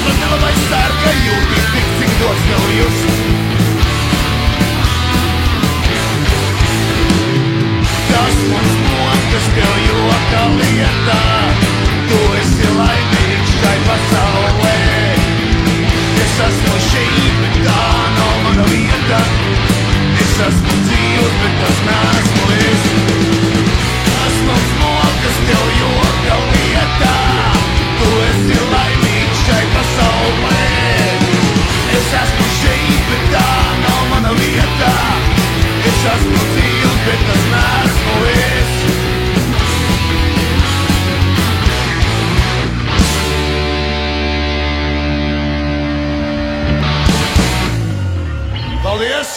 Radila vai sarga jūtīs tik, cik dots tev just. Tas mums mokas tev joka lietā, tu esi laimīgs šai pasaulē. Es esmu šeit, bet tā nav mana vieta. Es esmu dzīvs, bet tas neesmu es. Tas mums mokas tev joka lietā, tu esi laimīgs šai pasaulē. Es esmu šeit, bet tā nav mana vieta. Es esmu dzīvs, bet tas neesmu es. Paldies!